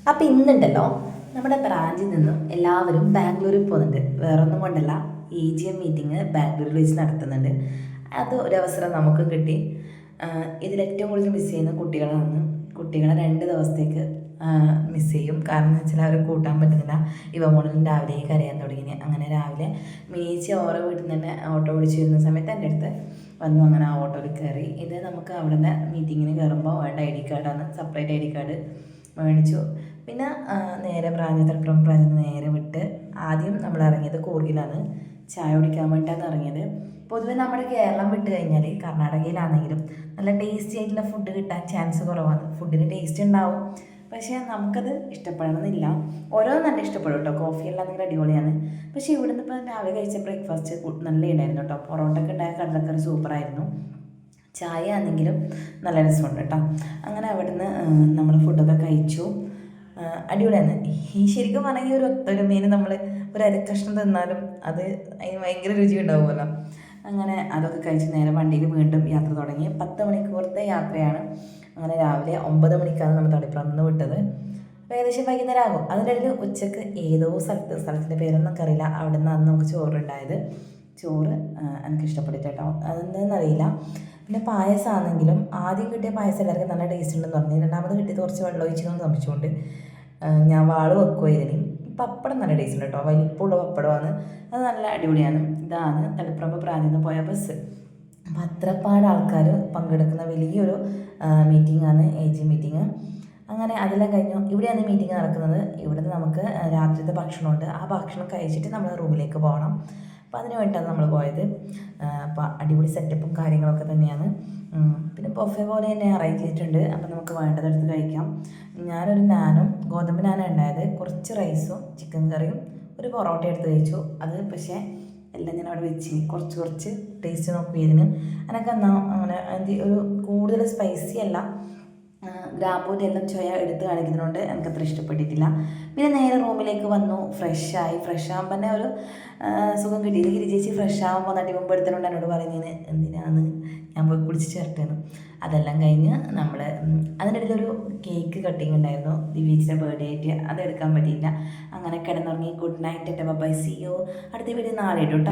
അപ്പോൾ ഇന്നുണ്ടല്ലോ നമ്മുടെ ബ്രാഞ്ചിൽ നിന്നും എല്ലാവരും ബാംഗ്ലൂരിൽ പോകുന്നുണ്ട്. വേറൊന്നും കൊണ്ടല്ല, AGM മീറ്റിംഗ് ബാംഗ്ലൂരിൽ വെച്ച് നടത്തുന്നുണ്ട്. അത് ഒരവസരം നമുക്കും കിട്ടി. ഇതിലേറ്റവും കൂടുതൽ മിസ് ചെയ്യുന്ന കുട്ടികളാണ്. കുട്ടികളെ 2 ദിവസത്തേക്ക് മിസ് ചെയ്യും. കാരണം എന്ന് വെച്ചാൽ അവർ കൂട്ടാൻ പറ്റുന്നില്ല. മോഡലും രാവിലെ കരയാൻ തുടങ്ങി. അങ്ങനെ രാവിലെ മീച്ച ഓരോ വീട്ടിൽ നിന്ന് തന്നെ ഓട്ടോ ഓടിച്ച് വരുന്ന സമയത്ത് എൻ്റെ അടുത്ത് വന്നു. അങ്ങനെ ആ ഓട്ടോയിൽ കയറി. ഇത് നമുക്ക് അവിടെ നിന്ന് മീറ്റിങ്ങിന് കയറുമ്പോൾ വേണ്ട ID കാർഡാണ്, സെപ്പറേറ്റ് ID കാർഡ് മേടിച്ചു. പിന്നെ നേരെ തളിപ്പറമ്പ് ബ്രാഞ്ചിൽ നിന്ന് നേരെ വിട്ട് ആദ്യം നമ്മൾ ഇറങ്ങിയത് കൂർഗിലാണ്. ചായ കുടിക്കാൻ വേണ്ടിയിട്ടാണ് ഇറങ്ങിയത്. പൊതുവെ നമ്മുടെ കേരളം വിട്ട് കഴിഞ്ഞാൽ കർണാടകയിലാണെങ്കിലും നല്ല ടേസ്റ്റി ആയിട്ടുള്ള ഫുഡ് കിട്ടാൻ ചാൻസ് കുറവാണ്. ഫുഡിന് ടേസ്റ്റ് ഉണ്ടാവും, പക്ഷേ നമുക്കത് ഇഷ്ടപ്പെടണമെന്നില്ല. ഓരോന്നും നല്ല ഇഷ്ടപ്പെടും കേട്ടോ. കോഫിയെല്ലാം നിങ്ങൾ അടിപൊളിയാണ്. പക്ഷേ ഇവിടുന്ന് ഇപ്പോൾ രാവിലെ കഴിച്ച ബ്രേക്ക്ഫാസ്റ്റ് നല്ല ഉണ്ടായിരുന്നു കേട്ടോ. പൊറോട്ടൊക്കെ ഉണ്ടായ കടലക്കറി സൂപ്പറായിരുന്നു. ചായ ആണെങ്കിലും നല്ല രസമുണ്ട് കേട്ടോ. അങ്ങനെ അവിടുന്ന് നമ്മൾ ഫുഡൊക്കെ കഴിച്ചു. അടിപൊളിയാണ്. ഈ ശരിക്കും പറഞ്ഞാൽ ഒരു ഒത്തൊരുമേന് നമ്മൾ ഒരു അരക്കഷ്ണം തിന്നാലും അത് അതിന് ഭയങ്കര രുചി ഉണ്ടാവുമല്ലോ. അങ്ങനെ അതൊക്കെ കഴിച്ച് നേരെ വണ്ടിയിൽ വീണ്ടും യാത്ര തുടങ്ങി. 10 മണിക്കൂറത്തെ യാത്രയാണ്. അങ്ങനെ രാവിലെ 9 മണിക്കാണ് നമ്മൾ തളിപ്പറമ്പ് നിന്ന് വിട്ടത്. അപ്പോൾ ഏകദേശം വൈകുന്നേരം ആകും. അതിൻ്റെ ഇടയിൽ ഉച്ചക്ക് ഏതോ സ്ഥലത്തിൻ്റെ പേരൊന്നും അറിയില്ല, അവിടെ നിന്നാണ് നമുക്ക് ചോറുണ്ടായത്. ചോറ് എനിക്ക് ഇഷ്ടപ്പെട്ടിട്ട് കേട്ടോ, അതെന്താണെന്നറിയില്ല. പിന്നെ പായസമാണെങ്കിലും ആദ്യം കിട്ടിയ പായസം എല്ലാവർക്കും നല്ല ടേസ്റ്റ് ഉണ്ടെന്ന് പറഞ്ഞു. രണ്ടാമത് കിട്ടിയത് കുറച്ച് വെള്ളം ഒഴിച്ചെന്ന് സംശയമുണ്ട്. ഞാൻ വാള് വെക്കുക ഇതിന്. പപ്പടം നല്ല ടേസ്റ്റ് ഉണ്ട് കേട്ടോ, വലിപ്പമുള്ള പപ്പടമാണ്. അത് നല്ല അടിപൊളിയാണ്. ഇതാണ് തളിപ്പറമ്പ് ബ്രാഞ്ചിൽ നിന്ന് പോയ ബസ്. അപ്പം അത്രപ്പാട് ആൾക്കാർ പങ്കെടുക്കുന്ന വലിയൊരു മീറ്റിംഗാണ് AGM മീറ്റിംഗ്. അങ്ങനെ അതെല്ലാം കഴിഞ്ഞു. ഇവിടെയാണ് മീറ്റിംഗ് നടക്കുന്നത്. ഇവിടുന്ന് നമുക്ക് രാത്രിത്തെ ഭക്ഷണമുണ്ട്. ആ ഭക്ഷണം കഴിച്ചിട്ട് നമ്മൾ റൂമിലേക്ക് പോകണം. അപ്പോൾ അതിന് വേണ്ടിയിട്ടാണ് നമ്മൾ പോയത്. അപ്പോൾ അടിപൊളി സെറ്റപ്പും കാര്യങ്ങളൊക്കെ തന്നെയാണ്. പിന്നെ ബൊഫെ പോലെ തന്നെ അറേഞ്ച് ചെയ്തിട്ടുണ്ട്. അപ്പോൾ നമുക്ക് വേണ്ടതെടുത്ത് കഴിക്കാം. ഞാനൊരു നാനും ഗോതമ്പ് നാനും ഉണ്ടായത്, കുറച്ച് റൈസും ചിക്കൻ കറിയും ഒരു പൊറോട്ട എടുത്ത് കഴിച്ചു. അത് പക്ഷേ എല്ലാം ഞാൻ അവിടെ വെച്ച് കുറച്ച് ടേസ്റ്റ് നോക്കി ഇതിന്. എനിക്ക് എന്നാൽ അങ്ങനെ ഒരു കൂടുതൽ സ്പൈസി അല്ല, ഗ്രാമ്പൂൻ്റെ എല്ലാം ചൊയ എടുത്ത് കാണിക്കുന്നതുകൊണ്ട് എനിക്കത്ര ഇഷ്ടപ്പെട്ടിട്ടില്ല. പിന്നെ നേരെ റൂമിലേക്ക് വന്നു. ഫ്രഷ് ആകുമ്പോൾ തന്നെ ഒരു സുഖം കിട്ടിയത്. ചേച്ചി ഫ്രഷ് ആകുമ്പോൾ നടി മുമ്പ് എടുത്തിട്ടുണ്ട് എന്നോട് പറയുന്നതിന് എന്തിനാണ് ഞാൻ പോയി കുളിച്ച് ചേർത്തേന്ന്. അതെല്ലാം കഴിഞ്ഞ് നമ്മൾ അതിൻ്റെ ഇടയിലൊരു കേക്ക് കട്ടിങ് ഉണ്ടായിരുന്നു ദിവ്യേച്ചിയുടെ ബർത്ത്ഡേ ആയിട്ട്. അതെടുക്കാൻ പറ്റിയില്ല. അങ്ങനെ കിടന്നുറങ്ങി. Good night. Bye, see you. അടുത്ത വീഡിയോ നാളെ ഇട്ടു.